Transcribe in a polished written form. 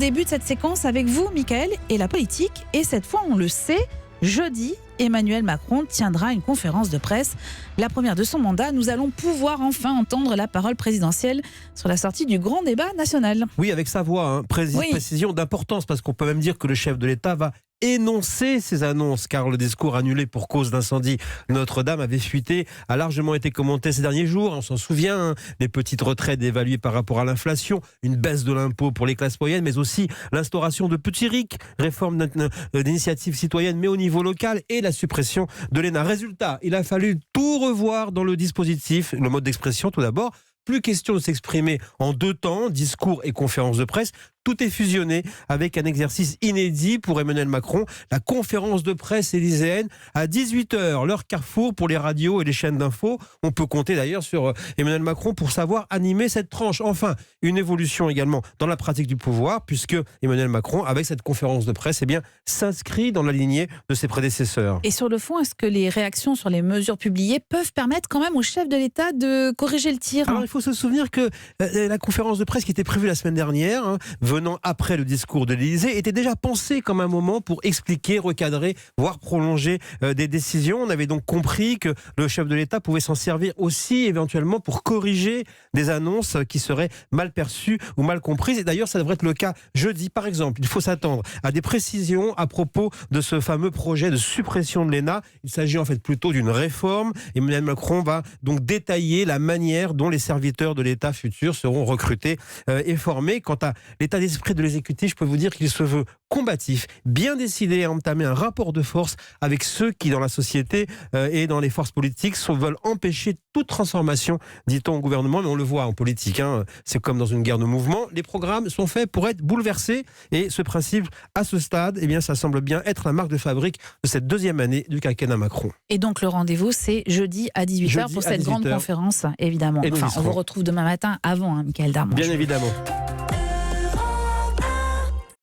débute cette séquence avec vous, Mickaël, et la politique. Et cette fois, on le sait, jeudi, Emmanuel Macron tiendra une conférence de presse. La première de son mandat. Nous allons pouvoir enfin entendre la parole présidentielle sur la sortie du grand débat national. Oui, avec sa voix, précision d'importance, parce qu'on peut même dire que le chef de l'État va énoncer ses annonces, car le discours annulé pour cause d'incendie de Notre-Dame avait fuité, a largement été commenté ces derniers jours. On s'en souvient, les petites retraites évaluées par rapport à l'inflation, une baisse de l'impôt pour les classes moyennes, mais aussi l'instauration de petits RIC, réforme d'initiatives citoyennes, mais au niveau local, et la suppression de l'ENA. Résultat, il a fallu tout revoir dans le dispositif, le mode d'expression tout d'abord. Plus question de s'exprimer en deux temps, discours et conférence de presse. Tout est fusionné avec un exercice inédit pour Emmanuel Macron, la conférence de presse élyséenne à 18h, l'heure carrefour pour les radios et les chaînes d'infos. On peut compter d'ailleurs sur Emmanuel Macron pour savoir animer cette tranche. Enfin, une évolution également dans la pratique du pouvoir, puisque Emmanuel Macron, avec cette conférence de presse, s'inscrit dans la lignée de ses prédécesseurs. Et sur le fond, est-ce que les réactions sur les mesures publiées peuvent permettre quand même au chef de l'État de corriger le tir ? Alors, il faut se souvenir que la conférence de presse qui était prévue la semaine dernière, venant après le discours de l'Élysée, était déjà pensée comme un moment pour expliquer, recadrer, voire prolonger des décisions. On avait donc compris que le chef de l'État pouvait s'en servir aussi éventuellement pour corriger des annonces qui seraient mal perçues ou mal comprises. Et d'ailleurs, ça devrait être le cas jeudi. Par exemple, il faut s'attendre à des précisions à propos de ce fameux projet de suppression de l'ENA. Il s'agit en fait plutôt d'une réforme. Emmanuel Macron va donc détailler la manière dont les serviteurs de l'État futur seront recrutés et formés. Quant à l'état d'esprit de l'exécutif, je peux vous dire qu'il se veut combatif, bien décidé à entamer un rapport de force avec ceux qui, dans la société et dans les forces politiques, veulent empêcher toute transformation, dit-on au gouvernement, mais on le voit en politique, c'est comme dans une guerre de mouvement. Les programmes sont faits pour être bouleversés et ce principe, à ce stade, ça semble bien être la marque de fabrique de cette deuxième année du quinquennat Macron. Et donc le rendez-vous, c'est jeudi à 18h pour cette grande conférence, évidemment. Enfin, on vous retrouve demain matin avant, Mickaël Darmange. Bien évidemment.